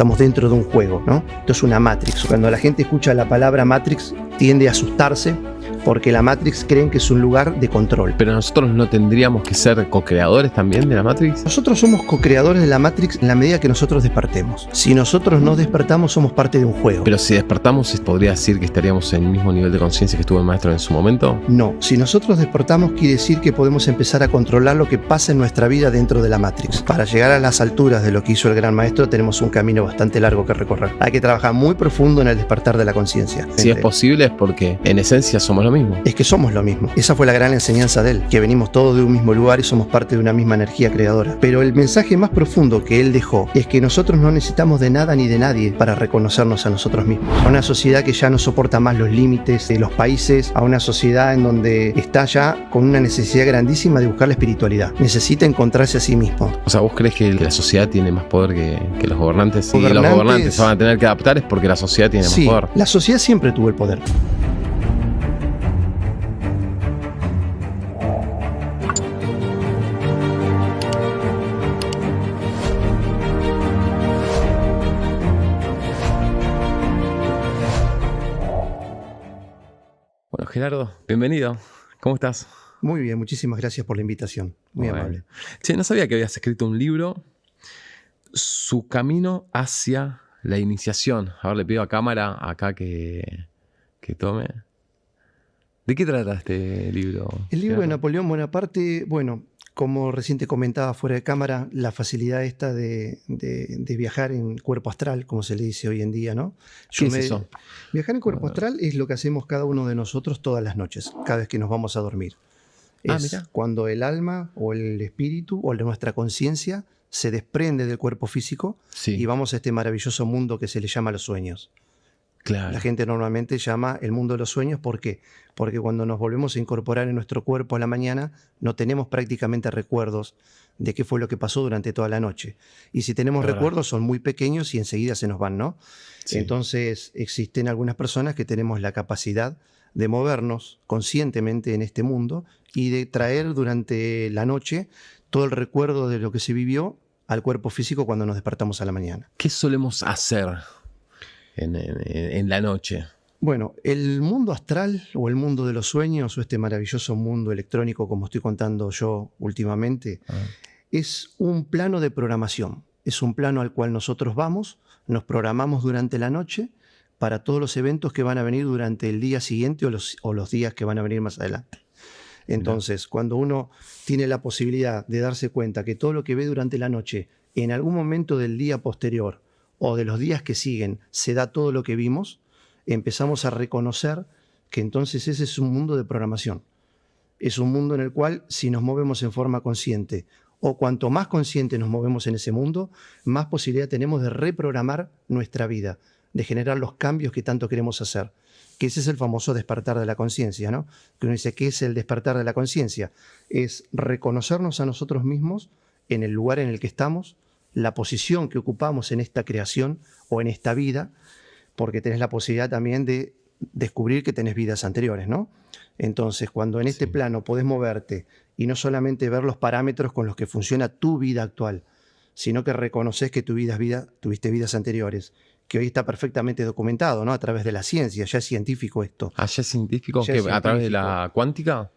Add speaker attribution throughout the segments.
Speaker 1: estamos dentro de un juego, ¿no? Esto es una Matrix. Cuando la gente escucha la palabra Matrix, tiende a asustarse porque la Matrix creen que es un lugar de control.
Speaker 2: Pero nosotros no tendríamos que ser co-creadores también de la Matrix.
Speaker 1: Nosotros somos co-creadores de la Matrix en la medida que nosotros despertemos. Si nosotros no despertamos, somos parte de un juego.
Speaker 2: Pero si despertamos, ¿se podría decir que estaríamos en el mismo nivel de conciencia que estuvo el maestro en su momento?
Speaker 1: No, si nosotros despertamos quiere decir que podemos empezar a controlar lo que pasa en nuestra vida dentro de la Matrix. Para llegar a las alturas de lo que hizo el gran maestro tenemos un camino bastante largo que recorrer. Hay que trabajar muy profundo en el despertar de la conciencia.
Speaker 2: Si es posible es porque en esencia somos lo mismo.
Speaker 1: Es que somos lo mismo. Esa fue la gran enseñanza de él, que venimos todos de un mismo lugar y somos parte de una misma energía creadora. Pero el mensaje más profundo que él dejó es que nosotros no necesitamos de nada ni de nadie para reconocernos a nosotros mismos. A una sociedad que ya no soporta más los límites de los países, a una sociedad en donde está ya con una necesidad grandísima de buscar la espiritualidad. Necesita encontrarse a sí mismo.
Speaker 2: O sea, ¿vos crees que la sociedad tiene más poder que los gobernantes? Si los gobernantes se van a tener que adaptar es porque la sociedad tiene más poder.
Speaker 1: La sociedad siempre tuvo el poder.
Speaker 2: Bueno, Gerardo, bienvenido. ¿Cómo estás?
Speaker 1: Muy bien, muchísimas gracias por la invitación. Muy amable.
Speaker 2: Che, no sabía que habías escrito un libro, Su camino hacia la iniciación. Ahora le pido a cámara acá que tome. ¿De qué trata este libro?
Speaker 1: El libro de Napoleón Bonaparte, bueno, como recién te comentaba fuera de cámara, la facilidad esta de viajar en cuerpo astral, como se le dice hoy en día, ¿no?
Speaker 2: ¿Qué es eso?
Speaker 1: Viajar en cuerpo astral es lo que hacemos cada uno de nosotros todas las noches, cada vez que nos vamos a dormir. Es cuando el alma o el espíritu o nuestra conciencia se desprende del cuerpo físico y vamos a este maravilloso mundo que se le llama los sueños.
Speaker 2: Claro.
Speaker 1: La gente normalmente llama el mundo de los sueños. ¿Por qué? Porque cuando nos volvemos a incorporar en nuestro cuerpo a la mañana, no tenemos prácticamente recuerdos de qué fue lo que pasó durante toda la noche. Y si tenemos recuerdos, son muy pequeños y enseguida se nos van, ¿no? Sí. Entonces, existen algunas personas que tenemos la capacidad de movernos conscientemente en este mundo y de traer durante la noche todo el recuerdo de lo que se vivió al cuerpo físico cuando nos despertamos a la mañana.
Speaker 2: ¿Qué solemos hacer en la noche?
Speaker 1: Bueno, el mundo astral o el mundo de los sueños o este maravilloso mundo electrónico, como estoy contando yo últimamente, es un plano de programación. Es un plano al cual nosotros vamos, nos programamos durante la noche para todos los eventos que van a venir durante el día siguiente o los días que van a venir más adelante. Entonces, cuando uno tiene la posibilidad de darse cuenta que todo lo que ve durante la noche, en algún momento del día posterior o de los días que siguen, se da todo lo que vimos, empezamos a reconocer que entonces ese es un mundo de programación. Es un mundo en el cual, si nos movemos en forma consciente, o cuanto más consciente nos movemos en ese mundo, más posibilidad tenemos de reprogramar nuestra vida, de generar los cambios que tanto queremos hacer. Que ese es el famoso despertar de la conciencia, ¿no? Que uno dice, ¿qué es el despertar de la conciencia? Es reconocernos a nosotros mismos en el lugar en el que estamos, la posición que ocupamos en esta creación o en esta vida, porque tenés la posibilidad también de descubrir que tenés vidas anteriores, ¿no? Entonces, cuando en este plano podés moverte y no solamente ver los parámetros con los que funciona tu vida actual, sino que reconoces que tuviste vidas anteriores, que hoy está perfectamente documentado, ¿no? A través de la ciencia, ya es científico esto.
Speaker 2: ¿Ah, ya es científico? ¿A través de la cuántica?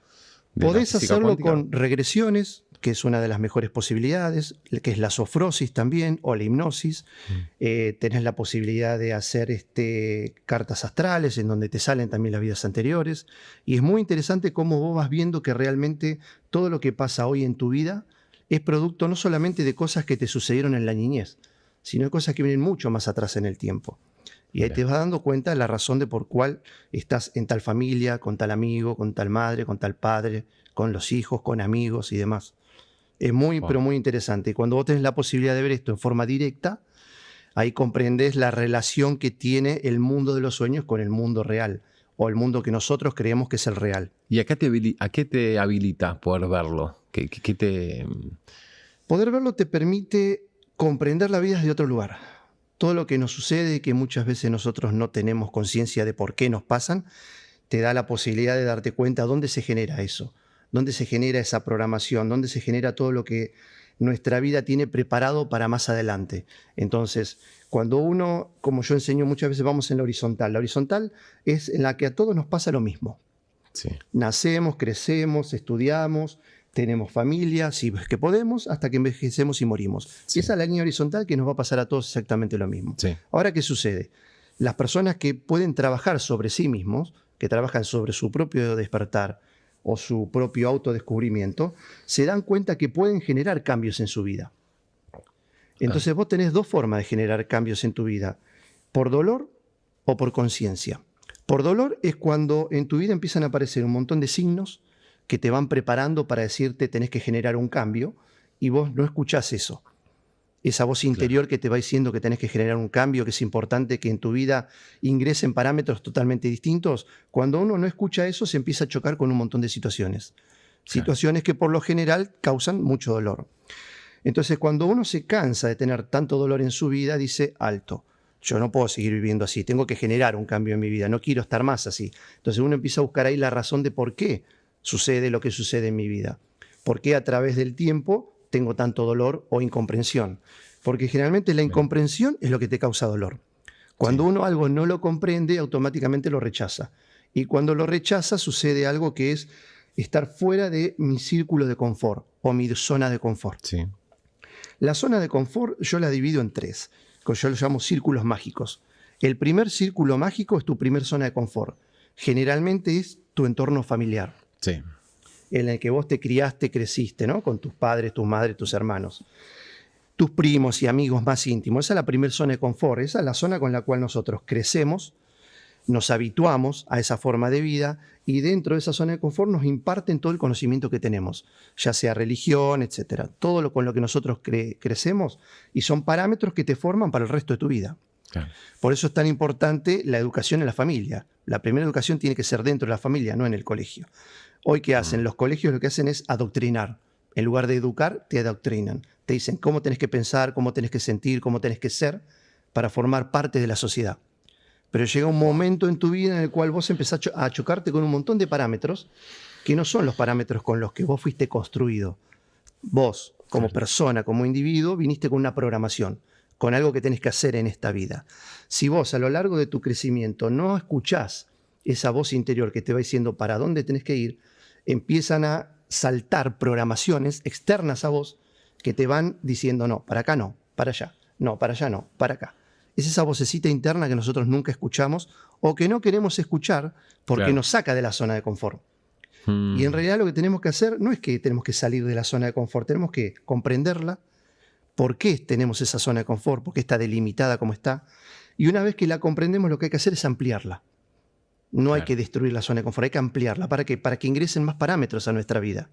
Speaker 1: Podés hacerlo con regresiones, que es una de las mejores posibilidades, que es la sofrosis también, o la hipnosis. Tenés la posibilidad de hacer cartas astrales, en donde te salen también las vidas anteriores. Y es muy interesante cómo vos vas viendo que realmente todo lo que pasa hoy en tu vida es producto no solamente de cosas que te sucedieron en la niñez, sino de cosas que vienen mucho más atrás en el tiempo. Y ahí te vas dando cuenta de la razón de por cuál estás en tal familia, con tal amigo, con tal madre, con tal padre, con los hijos, con amigos y demás. Es muy, pero muy interesante. Y cuando vos tenés la posibilidad de ver esto en forma directa, ahí comprendes la relación que tiene el mundo de los sueños con el mundo real, o el mundo que nosotros creemos que es el real.
Speaker 2: ¿Y a qué te habilita poder verlo?
Speaker 1: Poder verlo te permite comprender la vida desde otro lugar. Todo lo que nos sucede, que muchas veces nosotros no tenemos conciencia de por qué nos pasan, te da la posibilidad de darte cuenta dónde se genera eso, dónde se genera esa programación, dónde se genera todo lo que nuestra vida tiene preparado para más adelante. Entonces, cuando uno, como yo enseño muchas veces, vamos en la horizontal. La horizontal es en la que a todos nos pasa lo mismo.
Speaker 2: Sí.
Speaker 1: Nacemos, crecemos, estudiamos, tenemos familia, si es que podemos, hasta que envejecemos y morimos.
Speaker 2: Sí.
Speaker 1: Y esa es la línea horizontal que nos va a pasar a todos exactamente lo mismo.
Speaker 2: Sí.
Speaker 1: Ahora, ¿qué sucede? Las personas que pueden trabajar sobre sí mismos, que trabajan sobre su propio despertar o su propio autodescubrimiento, se dan cuenta que pueden generar cambios en su vida. Entonces vos tenés dos formas de generar cambios en tu vida, por dolor o por conciencia. Por dolor es cuando en tu vida empiezan a aparecer un montón de signos que te van preparando para decirte tenés que generar un cambio y vos no escuchás eso. Esa voz interior que te va diciendo que tenés que generar un cambio, que es importante que en tu vida ingresen parámetros totalmente distintos. Cuando uno no escucha eso, se empieza a chocar con un montón de situaciones. Situaciones que por lo general causan mucho dolor. Entonces, cuando uno se cansa de tener tanto dolor en su vida, dice, alto, yo no puedo seguir viviendo así, tengo que generar un cambio en mi vida, no quiero estar más así. Entonces uno empieza a buscar ahí la razón de por qué sucede lo que sucede en mi vida. ¿Por qué a través del tiempo tengo tanto dolor o incomprensión? Porque generalmente la incomprensión es lo que te causa dolor. Cuando uno algo no lo comprende, automáticamente lo rechaza. Y cuando lo rechaza, sucede algo que es estar fuera de mi círculo de confort o mi zona de confort.
Speaker 2: Sí.
Speaker 1: La zona de confort yo la divido en tres, que yo los llamo círculos mágicos. El primer círculo mágico es tu primer zona de confort. Generalmente es tu entorno familiar.
Speaker 2: Sí.
Speaker 1: En el que vos te criaste, creciste, ¿no? Con tus padres, tus madres, tus hermanos. Tus primos y amigos más íntimos. Esa es la primera zona de confort. Esa es la zona con la cual nosotros crecemos, nos habituamos a esa forma de vida y dentro de esa zona de confort nos imparten todo el conocimiento que tenemos, ya sea religión, etcétera. Todo lo con lo que nosotros crecemos y son parámetros que te forman para el resto de tu vida.
Speaker 2: Claro.
Speaker 1: Por eso es tan importante la educación en la familia. La primera educación tiene que ser dentro de la familia, no en el colegio. Hoy, ¿qué hacen? Los colegios lo que hacen es adoctrinar. En lugar de educar, te adoctrinan. Te dicen cómo tenés que pensar, cómo tenés que sentir, cómo tenés que ser para formar parte de la sociedad. Pero llega un momento en tu vida en el cual vos empezás a chocarte con un montón de parámetros que no son los parámetros con los que vos fuiste construido. Vos, como persona, como individuo, viniste con una programación, con algo que tenés que hacer en esta vida. Si vos a lo largo de tu crecimiento no escuchás esa voz interior que te va diciendo para dónde tenés que ir, empiezan a saltar programaciones externas a vos que te van diciendo no, para acá no, para allá, no, para allá no, para acá. Es esa vocecita interna que nosotros nunca escuchamos o que no queremos escuchar porque nos saca de la zona de confort. Y en realidad lo que tenemos que hacer no es que tenemos que salir de la zona de confort, tenemos que comprenderla, por qué tenemos esa zona de confort, por qué está delimitada como está. Y una vez que la comprendemos, lo que hay que hacer es ampliarla. No hay que destruir la zona de confort, hay que ampliarla. ¿Para qué? Para que ingresen más parámetros a nuestra vida.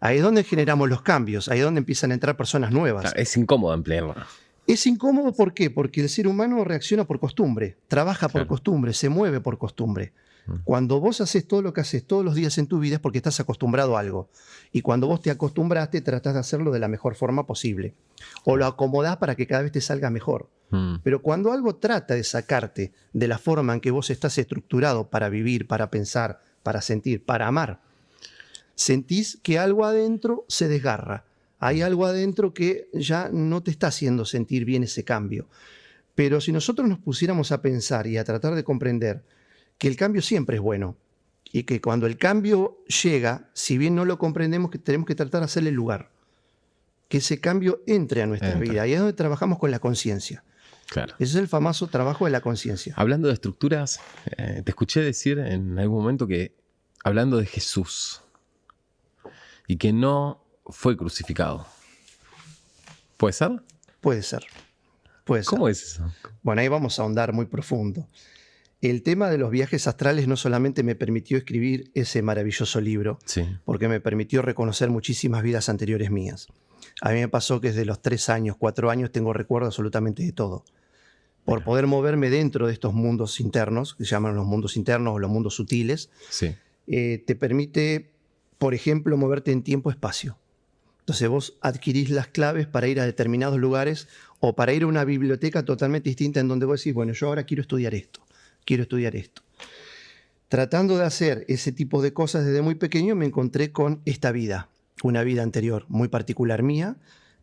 Speaker 1: Ahí es donde generamos los cambios, ahí es donde empiezan a entrar personas nuevas.
Speaker 2: Claro, es incómodo ampliarla.
Speaker 1: Es incómodo, ¿por qué? Porque el ser humano reacciona por costumbre, trabaja por costumbre, se mueve por costumbre. Cuando vos haces todo lo que haces todos los días en tu vida es porque estás acostumbrado a algo. Y cuando vos te acostumbraste, tratás de hacerlo de la mejor forma posible. O lo acomodás para que cada vez te salga mejor. Pero cuando algo trata de sacarte de la forma en que vos estás estructurado para vivir, para pensar, para sentir, para amar, sentís que algo adentro se desgarra. Hay algo adentro que ya no te está haciendo sentir bien ese cambio. Pero si nosotros nos pusiéramos a pensar y a tratar de comprender que el cambio siempre es bueno y que cuando el cambio llega, si bien no lo comprendemos, que tenemos que tratar de hacerle lugar. Que ese cambio entre a nuestra vida. Y es donde trabajamos con la conciencia.
Speaker 2: Claro.
Speaker 1: Ese es el famoso trabajo de la conciencia.
Speaker 2: Hablando de estructuras, te escuché decir en algún momento que, hablando de Jesús, y que no fue crucificado. ¿Puede ser?
Speaker 1: Puede ser. Puede ser.
Speaker 2: ¿Cómo es eso?
Speaker 1: Bueno, ahí vamos a ahondar muy profundo. El tema de los viajes astrales no solamente me permitió escribir ese maravilloso libro, porque me permitió reconocer muchísimas vidas anteriores mías. A mí me pasó que desde los 3 años, 4 años, tengo recuerdo absolutamente de todo. Por poder moverme dentro de estos mundos internos, que se llaman los mundos internos o los mundos sutiles, te permite, por ejemplo, moverte en tiempo-espacio. Entonces vos adquirís las claves para ir a determinados lugares o para ir a una biblioteca totalmente distinta en donde vos decís, bueno, yo ahora quiero estudiar esto, quiero estudiar esto. Tratando de hacer ese tipo de cosas desde muy pequeño me encontré con esta vida, una vida anterior muy particular mía,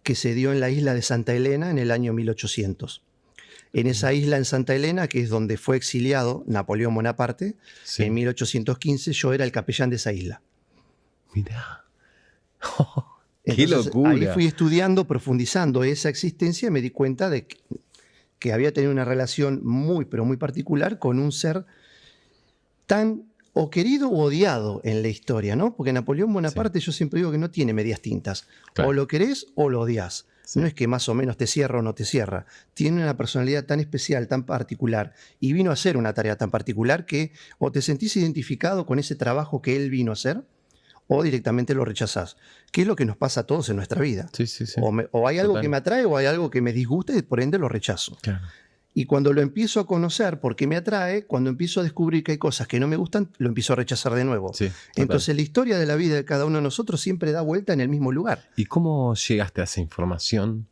Speaker 1: que se dio en la isla de Santa Elena en el año 1800. En esa isla en Santa Elena, que es donde fue exiliado Napoleón Bonaparte,
Speaker 2: Sí.
Speaker 1: en 1815 yo era el capellán de esa isla.
Speaker 2: Mirá. ¡Qué
Speaker 1: Entonces,
Speaker 2: locura!
Speaker 1: ahí fui estudiando, profundizando esa existencia y me di cuenta de que había tenido una relación muy, pero muy particular con un ser tan o querido o odiado en la historia, ¿no? Porque Napoleón Bonaparte, yo siempre digo que no tiene medias tintas.
Speaker 2: Claro.
Speaker 1: O lo querés o lo odias.
Speaker 2: Sí.
Speaker 1: No es que más o menos te cierra o no te cierra. Tiene una personalidad tan especial, tan particular, y vino a hacer una tarea tan particular que o te sentís identificado con ese trabajo que él vino a hacer, o directamente lo rechazás. Que es lo que nos pasa a todos en nuestra vida.
Speaker 2: Sí, sí, sí.
Speaker 1: O hay algo
Speaker 2: Total.
Speaker 1: que me atrae o hay algo que me disgusta y por ende lo rechazo.
Speaker 2: Claro.
Speaker 1: Y cuando lo empiezo a conocer porque me atrae, cuando empiezo a descubrir que hay cosas que no me gustan, lo empiezo a rechazar de nuevo.
Speaker 2: Sí, total.
Speaker 1: Entonces la historia de la vida de cada uno de nosotros siempre da vuelta en el mismo lugar.
Speaker 2: ¿Y cómo llegaste a esa información?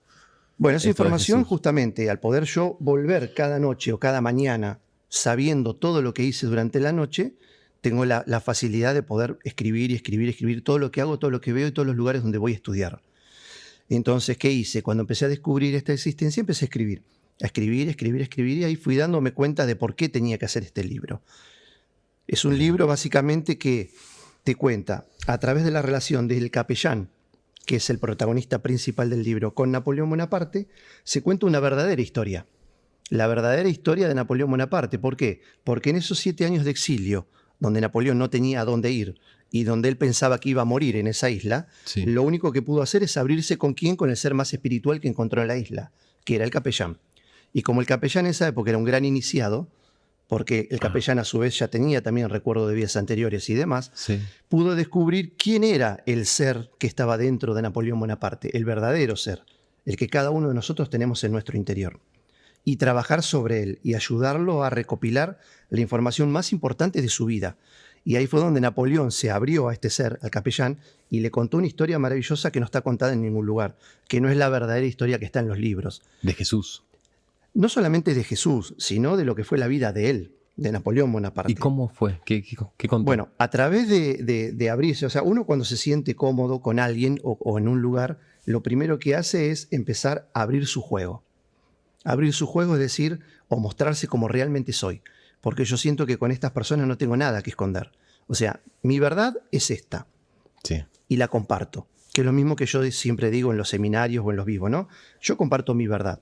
Speaker 1: Bueno, esa
Speaker 2: Esto de
Speaker 1: información
Speaker 2: Jesús.
Speaker 1: justamente al poder yo volver cada noche o cada mañana sabiendo todo lo que hice durante la noche, tengo la facilidad de poder escribir y escribir y escribir todo lo que hago, todo lo que veo y todos los lugares donde voy a estudiar. Entonces, ¿qué hice? Cuando empecé a descubrir esta existencia, empecé a escribir. A escribir, escribir, escribir, y ahí fui dándome cuenta de por qué tenía que hacer este libro. Es un libro básicamente que te cuenta, a través de la relación del capellán, que es el protagonista principal del libro, con Napoleón Bonaparte, se cuenta una verdadera historia. La verdadera historia de Napoleón Bonaparte. ¿Por qué? Porque en esos 7 años de exilio, donde Napoleón no tenía a dónde ir y donde él pensaba que iba a morir en esa isla,
Speaker 2: Sí.
Speaker 1: lo único que pudo hacer es abrirse ¿con quién? Con el ser más espiritual que encontró en la isla, que era el capellán. Y como el capellán en esa época era un gran iniciado, porque el capellán a su vez ya tenía también recuerdo de vidas anteriores y demás,
Speaker 2: Sí.
Speaker 1: pudo descubrir quién era el ser que estaba dentro de Napoleón Bonaparte, el verdadero ser, el que cada uno de nosotros tenemos en nuestro interior. Y trabajar sobre él y ayudarlo a recopilar la información más importante de su vida. Y ahí fue donde Napoleón se abrió a este ser, al capellán, y le contó una historia maravillosa que no está contada en ningún lugar, que no es la verdadera historia que está en los libros.
Speaker 2: De Jesús.
Speaker 1: No solamente de Jesús, sino de lo que fue la vida de él, de Napoleón Bonaparte.
Speaker 2: ¿Y cómo fue? ¿Qué contó?
Speaker 1: Bueno, a través de abrirse, o sea, uno cuando se siente cómodo con alguien o en un lugar, lo primero que hace es empezar a abrir su juego. Abrir su juego es decir, o mostrarse como realmente soy. Porque yo siento que con estas personas no tengo nada que esconder. O sea, mi verdad es esta.
Speaker 2: Sí.
Speaker 1: Y la comparto. Que es lo mismo que yo siempre digo en los seminarios o en los vivos, ¿no? Yo comparto mi verdad.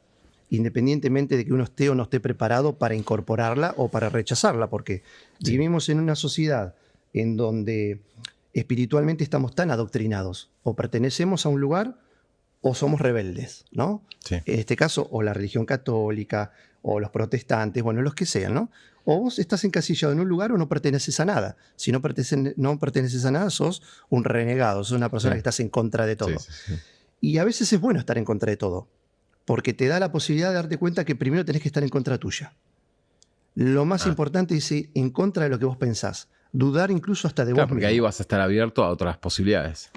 Speaker 1: Independientemente de que uno esté o no esté preparado para incorporarla o para rechazarla. Porque
Speaker 2: Sí.
Speaker 1: vivimos en una sociedad en donde espiritualmente estamos tan adoctrinados. O pertenecemos a un lugar o somos rebeldes, ¿no?
Speaker 2: Sí.
Speaker 1: En este caso, o la religión católica, o los protestantes, bueno, los que sean, ¿no? O vos estás encasillado en un lugar o no perteneces a nada. Si no perteneces a nada, sos un renegado, sos una persona
Speaker 2: Sí.
Speaker 1: que estás en contra de todo.
Speaker 2: Sí, sí, sí.
Speaker 1: Y a veces es bueno estar en contra de todo, porque te da la posibilidad de darte cuenta que primero tenés que estar en contra tuya. Lo más
Speaker 2: Ah.
Speaker 1: importante es ir en contra de lo que vos pensás. Dudar incluso hasta de
Speaker 2: Claro,
Speaker 1: vos
Speaker 2: porque
Speaker 1: mismo.
Speaker 2: ahí vas a estar abierto a otras posibilidades.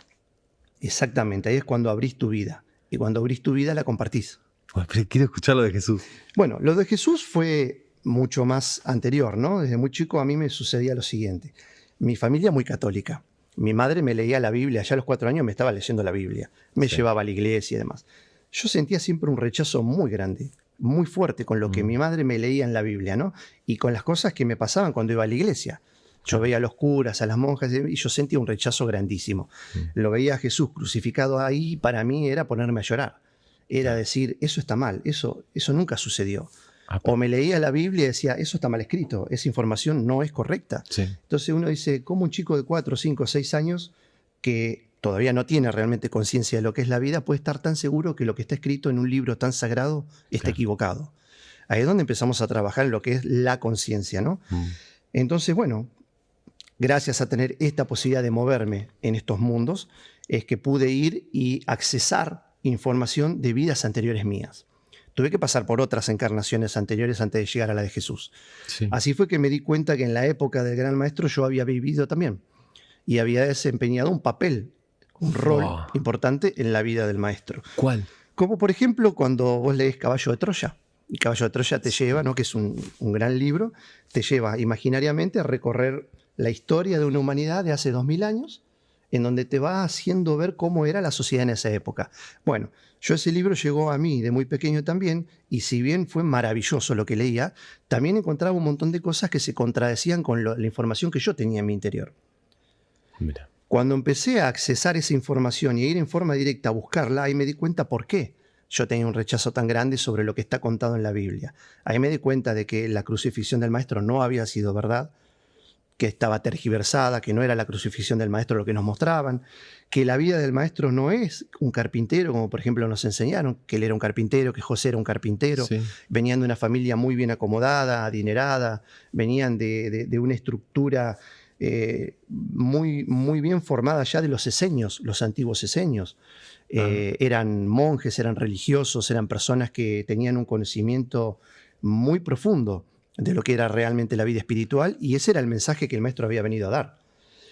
Speaker 1: Exactamente, ahí es cuando abrís tu vida. Y cuando abrís tu vida la compartís.
Speaker 2: Bueno, pero quiero escuchar lo de Jesús.
Speaker 1: Bueno, lo de Jesús fue mucho más anterior, ¿no? Desde muy chico a mí me sucedía lo siguiente. Mi familia muy católica. Mi madre me leía la Biblia, ya a los 4 años me estaba leyendo la Biblia. Me
Speaker 2: Sí.
Speaker 1: llevaba a la iglesia y demás. Yo sentía siempre un rechazo muy grande, muy fuerte con lo que mi madre me leía en la Biblia, ¿no? Y con las cosas que me pasaban cuando iba a la iglesia. Yo veía a los curas, a las monjas, y yo sentía un rechazo grandísimo. Lo veía a Jesús crucificado ahí, y para mí era ponerme a llorar. Era decir, eso está mal, eso nunca sucedió.
Speaker 2: Ah,
Speaker 1: O me leía la Biblia y decía, eso está mal escrito, esa información no es correcta.
Speaker 2: Sí.
Speaker 1: Entonces uno dice, ¿cómo un chico de 4, 5, 6 años que todavía no tiene realmente conciencia de lo que es la vida puede estar tan seguro que lo que está escrito en un libro tan sagrado está
Speaker 2: Claro.
Speaker 1: equivocado? Ahí es donde empezamos a trabajar en lo que es la conciencia, ¿no? Entonces, bueno, gracias a tener esta posibilidad de moverme en estos mundos, es que pude ir y accesar información de vidas anteriores mías. Tuve que pasar por otras encarnaciones anteriores antes de llegar a la de Jesús.
Speaker 2: Sí.
Speaker 1: Así fue que me di cuenta que en la época del Gran Maestro yo había vivido también y había desempeñado un papel, un rol
Speaker 2: Wow.
Speaker 1: importante en la vida del Maestro.
Speaker 2: ¿Cuál?
Speaker 1: Como por ejemplo cuando vos lees Caballo de Troya. Y Caballo de Troya te lleva, ¿no? Que es un gran libro, te lleva imaginariamente a recorrer la historia de una humanidad de hace 2000 años, en donde te va haciendo ver cómo era la sociedad en esa época. Bueno, ese libro llegó a mí de muy pequeño también, y si bien fue maravilloso lo que leía, también encontraba un montón de cosas que se contradecían con la información que yo tenía en mi interior.
Speaker 2: Mira.
Speaker 1: Cuando empecé a accesar esa información y a ir en forma directa a buscarla, ahí me di cuenta por qué yo tenía un rechazo tan grande sobre lo que está contado en la Biblia. Ahí me di cuenta de que la crucifixión del maestro no había sido verdad, que estaba tergiversada, que no era la crucifixión del maestro lo que nos mostraban, que la vida del maestro no es un carpintero, como por ejemplo nos enseñaron, que él era un carpintero, que José era un carpintero,
Speaker 2: Sí.
Speaker 1: venían de una familia muy bien acomodada, adinerada, venían de una estructura muy, muy bien formada ya de los eseños, los antiguos eseños. Eran monjes, eran religiosos, eran personas que tenían un conocimiento muy profundo de lo que era realmente la vida espiritual, y ese era el mensaje que el maestro había venido a dar.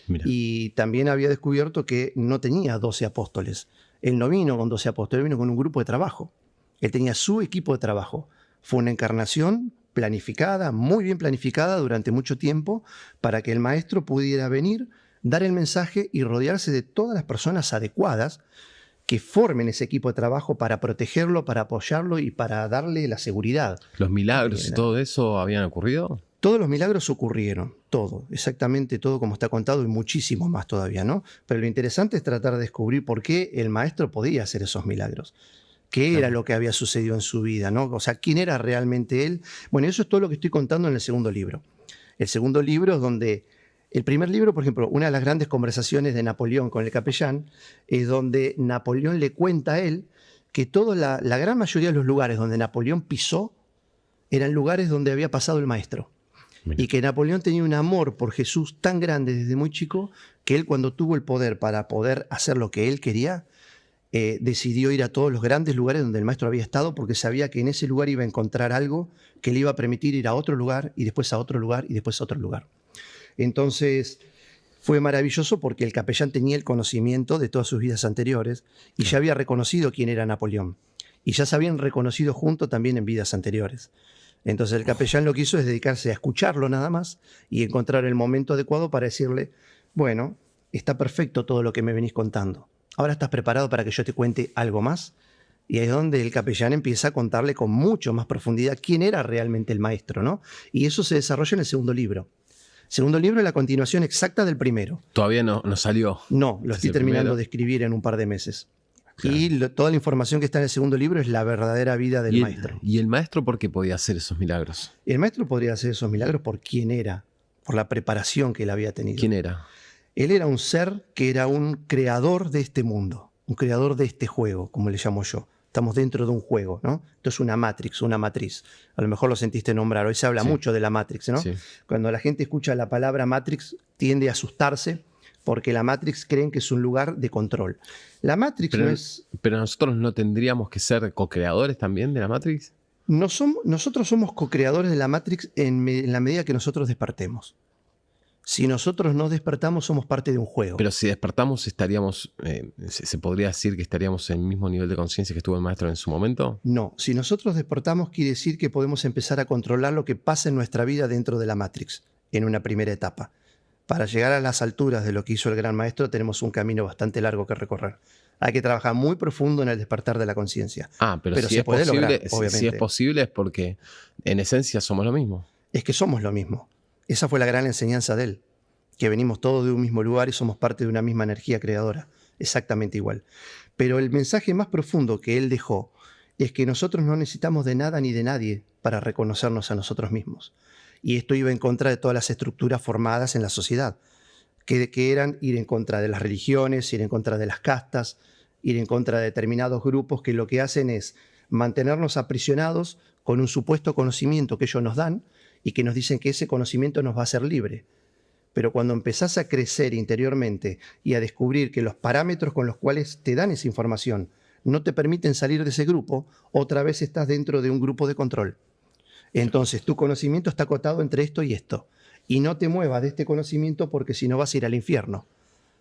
Speaker 2: Mira.
Speaker 1: Y también había descubierto que no tenía 12 apóstoles. Él no vino con 12 apóstoles, vino con un grupo de trabajo. Él tenía su equipo de trabajo. Fue una encarnación planificada, muy bien planificada durante mucho tiempo, para que el maestro pudiera venir, dar el mensaje y rodearse de todas las personas adecuadas que formen ese equipo de trabajo para protegerlo, para apoyarlo y para darle la seguridad.
Speaker 2: ¿Los milagros y todo eso habían ocurrido?
Speaker 1: Todos los milagros ocurrieron, todo, exactamente todo como está contado, y muchísimo más todavía, ¿no? Pero lo interesante es tratar de descubrir por qué el maestro podía hacer esos milagros. ¿Qué era lo que había sucedido en su vida, ¿no? O sea, ¿quién era realmente él? Bueno, eso es todo lo que estoy contando en el segundo libro. El segundo libro es donde... El primer libro, por ejemplo, una de las grandes conversaciones de Napoleón con el capellán, es donde Napoleón le cuenta a él que toda la gran mayoría de los lugares donde Napoleón pisó eran lugares donde había pasado el maestro.
Speaker 2: Mira.
Speaker 1: Y que Napoleón tenía un amor por Jesús tan grande desde muy chico, que él, cuando tuvo el poder para poder hacer lo que él quería, decidió ir a todos los grandes lugares donde el maestro había estado, porque sabía que en ese lugar iba a encontrar algo que le iba a permitir ir a otro lugar, y después a otro lugar, y después a otro lugar. Entonces fue maravilloso porque el capellán tenía el conocimiento de todas sus vidas anteriores y ya había reconocido quién era Napoleón. Y ya se habían reconocido juntos también en vidas anteriores. Entonces el capellán lo que hizo es dedicarse a escucharlo nada más y encontrar el momento adecuado para decirle: bueno, está perfecto todo lo que me venís contando. Ahora estás preparado para que yo te cuente algo más. Y ahí es donde el capellán empieza a contarle con mucho más profundidad quién era realmente el maestro, ¿no? Y eso se desarrolla en el segundo libro. El segundo libro es la continuación exacta del primero.
Speaker 2: Todavía no salió.
Speaker 1: No, lo estoy terminando de escribir en un par de meses. Claro. Y toda la información que está en el segundo libro es la verdadera vida del maestro.
Speaker 2: ¿Y el maestro por qué podía hacer esos milagros?
Speaker 1: El maestro podría hacer esos milagros por quién era, por la preparación que él había tenido.
Speaker 2: ¿Quién era?
Speaker 1: Él era un ser que era un creador de este mundo, un creador de este juego, como le llamo yo. Estamos dentro de un juego, ¿no? Esto es una matrix, una matriz. A lo mejor lo sentiste nombrar. Hoy se habla mucho de la matrix, ¿no? Sí. Cuando la gente escucha la palabra matrix, tiende a asustarse porque la matrix creen que es un lugar de control. La matrix no es...
Speaker 2: Pero nosotros no tendríamos que ser co-creadores también de la matrix.
Speaker 1: Nosotros somos co-creadores de la matrix en la medida que nosotros despertemos. Si nosotros no despertamos, somos parte de un juego.
Speaker 2: Pero si despertamos, estaríamos, ¿se podría decir que estaríamos en el mismo nivel de conciencia que estuvo el maestro en su momento?
Speaker 1: No, si nosotros despertamos, quiere decir que podemos empezar a controlar lo que pasa en nuestra vida dentro de la Matrix, en una primera etapa. Para llegar a las alturas de lo que hizo el gran maestro, tenemos un camino bastante largo que recorrer. Hay que trabajar muy profundo en el despertar de la conciencia.
Speaker 2: Pero si se puede lograr, obviamente. Si es posible, es porque en esencia somos lo mismo.
Speaker 1: Es que somos lo mismo. Esa fue la gran enseñanza de él, que venimos todos de un mismo lugar y somos parte de una misma energía creadora, exactamente igual. Pero el mensaje más profundo que él dejó es que nosotros no necesitamos de nada ni de nadie para reconocernos a nosotros mismos. Y esto iba en contra de todas las estructuras formadas en la sociedad, que eran ir en contra de las religiones, ir en contra de las castas, ir en contra de determinados grupos que lo que hacen es mantenernos aprisionados con un supuesto conocimiento que ellos nos dan y que nos dicen que ese conocimiento nos va a hacer libre. Pero cuando empezás a crecer interiormente y a descubrir que los parámetros con los cuales te dan esa información no te permiten salir de ese grupo, otra vez estás dentro de un grupo de control. Entonces tu conocimiento está acotado entre esto y esto. Y no te muevas de este conocimiento porque si no vas a ir al infierno.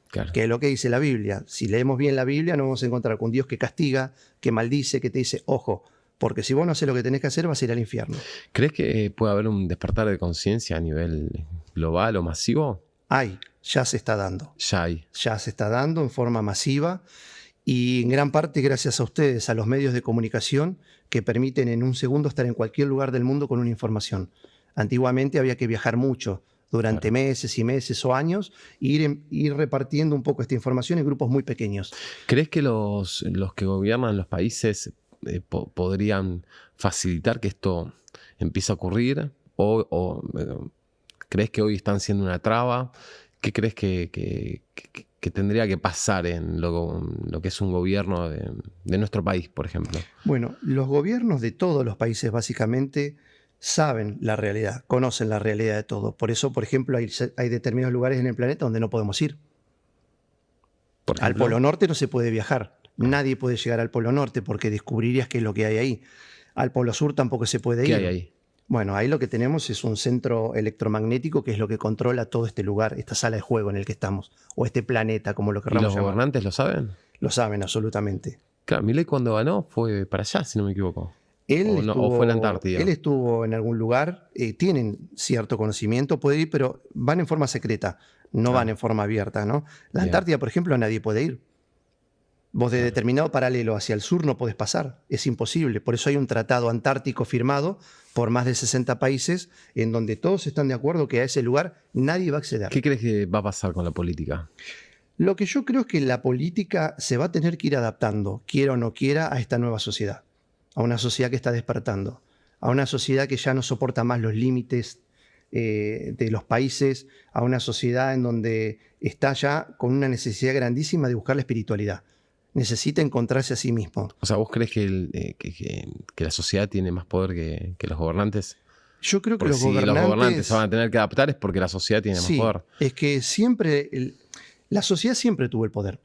Speaker 1: Claro. Que es lo que dice la Biblia. Si leemos bien la Biblia, nos vamos a encontrar con un Dios que castiga, que maldice, que te dice, ojo, porque si vos no haces lo que tenés que hacer, vas a ir al infierno.
Speaker 2: ¿Crees que puede haber un despertar de conciencia a nivel global o masivo?
Speaker 1: ya se está dando.
Speaker 2: Ya hay.
Speaker 1: Ya se está dando en forma masiva y en gran parte gracias a ustedes, a los medios de comunicación que permiten en un segundo estar en cualquier lugar del mundo con una información. Antiguamente había que viajar mucho, durante meses y meses o años, e ir repartiendo un poco esta información en grupos muy pequeños.
Speaker 2: ¿Crees que los que gobiernan los países podrían facilitar que esto empiece a ocurrir? ¿O crees que hoy están siendo una traba? ¿Qué crees que tendría que pasar en lo que es un gobierno de nuestro país, por ejemplo?
Speaker 1: Bueno, los gobiernos de todos los países básicamente saben la realidad, conocen la realidad de todo. Por eso, por ejemplo, hay determinados lugares en el planeta donde no podemos ir.
Speaker 2: ¿Por
Speaker 1: Al
Speaker 2: ejemplo?
Speaker 1: Polo Norte no se puede viajar. Nadie puede llegar al Polo Norte porque descubrirías qué es lo que hay ahí. Al Polo Sur tampoco se puede ir.
Speaker 2: ¿Qué hay ahí?
Speaker 1: Bueno, ahí lo que tenemos es un centro electromagnético que es lo que controla todo este lugar, esta sala de juego en el que estamos, o este planeta, como lo
Speaker 2: ¿Y
Speaker 1: querramos
Speaker 2: los
Speaker 1: llamar.
Speaker 2: gobernantes lo saben?
Speaker 1: Lo saben absolutamente.
Speaker 2: Claro, Milei cuando ganó fue para allá, si no me equivoco. ¿O fue en la Antártida?
Speaker 1: Él estuvo en algún lugar, tienen cierto conocimiento, puede ir, pero van en forma secreta, no van en forma abierta, ¿no? La
Speaker 2: Bien.
Speaker 1: Antártida, por ejemplo, nadie puede ir. Vos de determinado paralelo hacia el sur no podés pasar, es imposible. Por eso hay un tratado antártico firmado por más de 60 países en donde todos están de acuerdo que a ese lugar nadie va a acceder.
Speaker 2: ¿Qué crees que va a pasar con la política?
Speaker 1: Lo que yo creo es que la política se va a tener que ir adaptando, quiera o no quiera, a esta nueva sociedad. A una sociedad que está despertando. A una sociedad que ya no soporta más los límites de los países. A una sociedad en donde está ya con una necesidad grandísima de buscar la espiritualidad. Necesita encontrarse a sí mismo.
Speaker 2: O sea, ¿vos crees que la sociedad tiene más poder que los gobernantes?
Speaker 1: Yo creo que
Speaker 2: Porque
Speaker 1: los
Speaker 2: si
Speaker 1: gobernantes...
Speaker 2: los gobernantes se van a tener que adaptar es porque la sociedad tiene más poder.
Speaker 1: Es que siempre... la sociedad siempre tuvo el poder.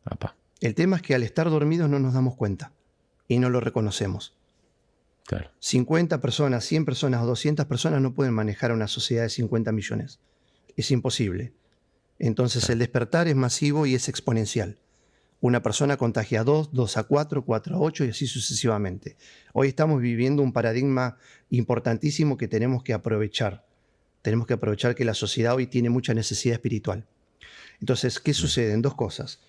Speaker 2: Apa,
Speaker 1: El tema es que al estar dormidos no nos damos cuenta y no lo reconocemos.
Speaker 2: claro.
Speaker 1: 50 personas, 100 personas o 200 personas no pueden manejar a una sociedad de 50 millones. Es imposible. Entonces el despertar es masivo y es exponencial. Una persona contagia a 2, 2 a 4, 4 a 8 y así sucesivamente. Hoy estamos viviendo un paradigma importantísimo que tenemos que aprovechar. Tenemos que aprovechar que la sociedad hoy tiene mucha necesidad espiritual. Entonces, ¿qué sucede? En dos cosas.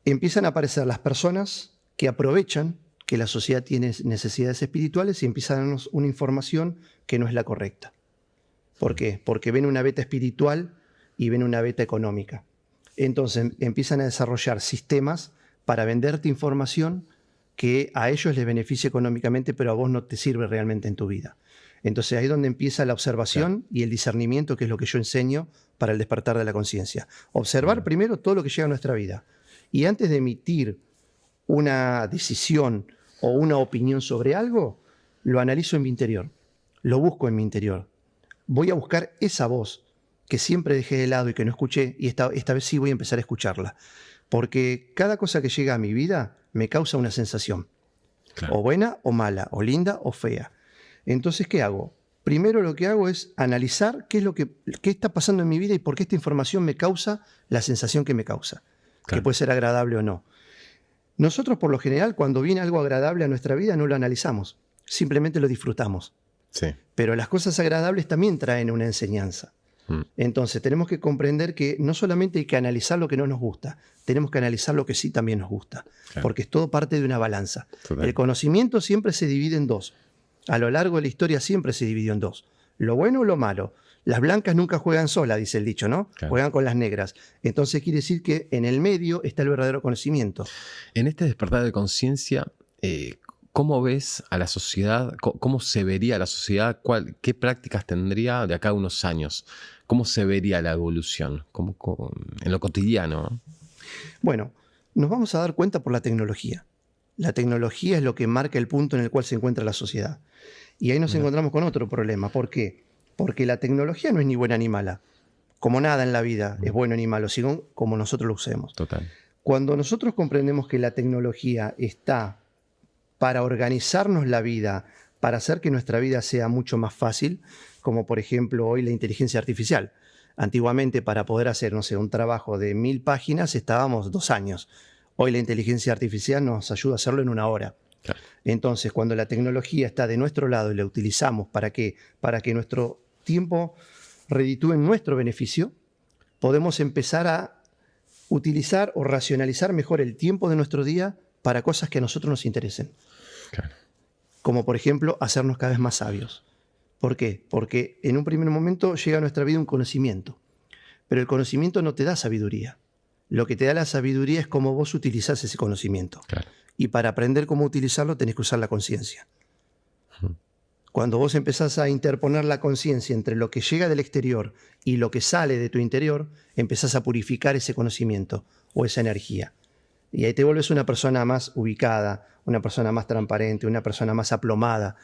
Speaker 1: Empiezan a aparecer las personas que aprovechan que la sociedad tiene necesidades espirituales y empiezan a darnos una información que no es la correcta. ¿Por qué? Porque ven una beta espiritual y ven una beta económica. Entonces empiezan a desarrollar sistemas para venderte información que a ellos les beneficia económicamente, pero a vos no te sirve realmente en tu vida. Entonces ahí es donde empieza la observación y el discernimiento, que es lo que yo enseño para el despertar de la conciencia. Observar primero todo lo que llega a nuestra vida. Y antes de emitir una decisión o una opinión sobre algo, lo analizo en mi interior, lo busco en mi interior. Voy a buscar esa voz que siempre dejé de lado y que no escuché, y esta vez sí voy a empezar a escucharla. Porque cada cosa que llega a mi vida me causa una sensación.
Speaker 2: Claro.
Speaker 1: O buena o mala, o linda o fea. Entonces, ¿qué hago? Primero lo que hago es analizar qué está pasando en mi vida y por qué esta información me causa la sensación que me causa.
Speaker 2: Claro.
Speaker 1: Que puede ser agradable o no. Nosotros, por lo general, cuando viene algo agradable a nuestra vida, no lo analizamos. Simplemente lo disfrutamos.
Speaker 2: Sí.
Speaker 1: Pero las cosas agradables también traen una enseñanza. Entonces tenemos que comprender que no solamente hay que analizar lo que no nos gusta, tenemos que analizar lo que sí también nos gusta,
Speaker 2: Claro.
Speaker 1: porque es todo parte de una balanza.
Speaker 2: Total.
Speaker 1: El conocimiento siempre se divide en dos. A lo largo de la historia siempre se dividió en dos. Lo bueno o lo malo. Las blancas nunca juegan solas, dice el dicho, ¿no?
Speaker 2: Claro.
Speaker 1: Juegan con las negras. Entonces quiere decir que en el medio está el verdadero conocimiento.
Speaker 2: En este despertar de conciencia, ¿cómo ves a la sociedad? ¿Cómo se vería la sociedad? ¿Qué prácticas tendría de acá a unos años? ¿Cómo se vería la evolución? En lo cotidiano?
Speaker 1: Bueno, nos vamos a dar cuenta por la tecnología. La tecnología es lo que marca el punto en el cual se encuentra la sociedad. Y ahí nos encontramos con otro problema. ¿Por qué? Porque la tecnología no es ni buena ni mala. Como nada en la vida es bueno ni malo, sino como nosotros lo usemos.
Speaker 2: Total.
Speaker 1: Cuando nosotros comprendemos que la tecnología está para organizarnos la vida, para hacer que nuestra vida sea mucho más fácil, como por ejemplo hoy la inteligencia artificial. Antiguamente, para poder hacer, no sé, un trabajo de 1000 páginas estábamos 2 años. Hoy la inteligencia artificial nos ayuda a hacerlo en 1 hora.
Speaker 2: Claro.
Speaker 1: Entonces, cuando la tecnología está de nuestro lado y la utilizamos, ¿para qué? Para que nuestro tiempo reditúe en nuestro beneficio, podemos empezar a utilizar o racionalizar mejor el tiempo de nuestro día para cosas que a nosotros nos interesen.
Speaker 2: Claro.
Speaker 1: Como por ejemplo, hacernos cada vez más sabios. ¿Por qué? Porque en un primer momento llega a nuestra vida un conocimiento, pero el conocimiento no te da sabiduría. Lo que te da la sabiduría es cómo vos utilizás ese conocimiento.
Speaker 2: Claro.
Speaker 1: Y para aprender cómo utilizarlo tenés que usar la conciencia. Cuando vos empezás a interponer la conciencia entre lo que llega del exterior y lo que sale de tu interior, empezás a purificar ese conocimiento o esa energía. Y ahí te vuelves una persona más ubicada, una persona más transparente, una persona más aplomada.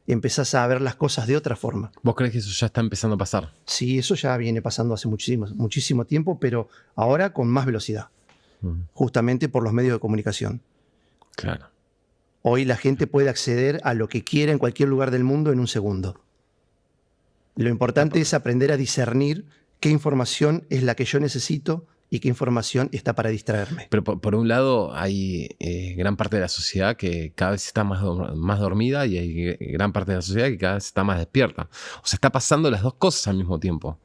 Speaker 1: Empezás a ver las cosas de otra forma.
Speaker 2: ¿Vos crees que eso ya está empezando a pasar?
Speaker 1: Sí, eso ya viene pasando hace muchísimo tiempo, pero ahora con más velocidad, justamente por los medios de comunicación.
Speaker 2: Claro.
Speaker 1: Hoy la gente puede acceder a lo que quiera en cualquier lugar del mundo en un segundo. Lo importante es aprender a discernir qué información es la que yo necesito y qué información está para distraerme.
Speaker 2: Pero por un lado hay gran parte de la sociedad que cada vez está más dormida y hay gran parte de la sociedad que cada vez está más despierta. O sea, está pasando las dos cosas al mismo tiempo.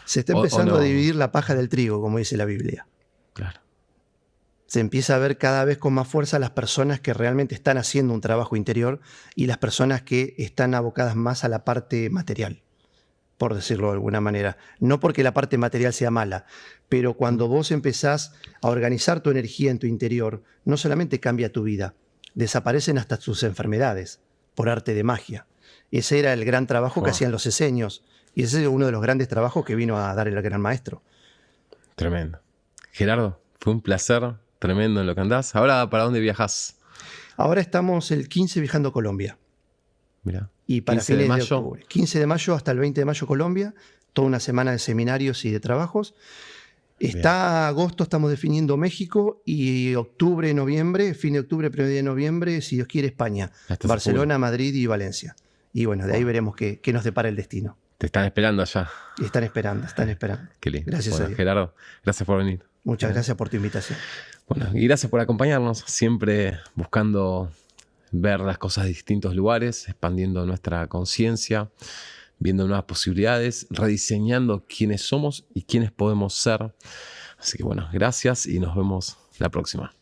Speaker 1: Se está empezando
Speaker 2: no.
Speaker 1: a dividir la paja del trigo, como dice la Biblia.
Speaker 2: Claro.
Speaker 1: Se empieza a ver cada vez con más fuerza las personas que realmente están haciendo un trabajo interior y las personas que están abocadas más a la parte material, por decirlo de alguna manera. No porque la parte material sea mala, pero cuando vos empezás a organizar tu energía en tu interior, no solamente cambia tu vida, desaparecen hasta tus enfermedades, por arte de magia. Ese era el gran trabajo que hacían los esenios, y ese es uno de los grandes trabajos que vino a dar el gran maestro.
Speaker 2: Tremendo. Gerardo, fue un placer tremendo en lo que andás. Ahora, ¿para dónde viajás?
Speaker 1: Ahora estamos el 15 viajando a Colombia.
Speaker 2: Mirá.
Speaker 1: Y para
Speaker 2: 15 de
Speaker 1: fines de
Speaker 2: mayo.
Speaker 1: octubre. 15 de mayo hasta el 20 de mayo Colombia, toda una semana de seminarios y de trabajos. Está agosto, estamos definiendo México, y octubre, noviembre, fin de octubre, 1 de noviembre, si Dios quiere, España. Barcelona, Madrid y Valencia. Y bueno, de ahí veremos qué nos depara el destino.
Speaker 2: Te están esperando allá.
Speaker 1: Están esperando, están esperando.
Speaker 2: Qué lindo.
Speaker 1: Gracias a Dios.
Speaker 2: Gerardo, gracias por venir.
Speaker 1: Muchas gracias por tu invitación.
Speaker 2: Bueno, y gracias por acompañarnos, siempre buscando ver las cosas de distintos lugares, expandiendo nuestra conciencia, viendo nuevas posibilidades, rediseñando quiénes somos y quiénes podemos ser. Así que bueno, gracias y nos vemos la próxima.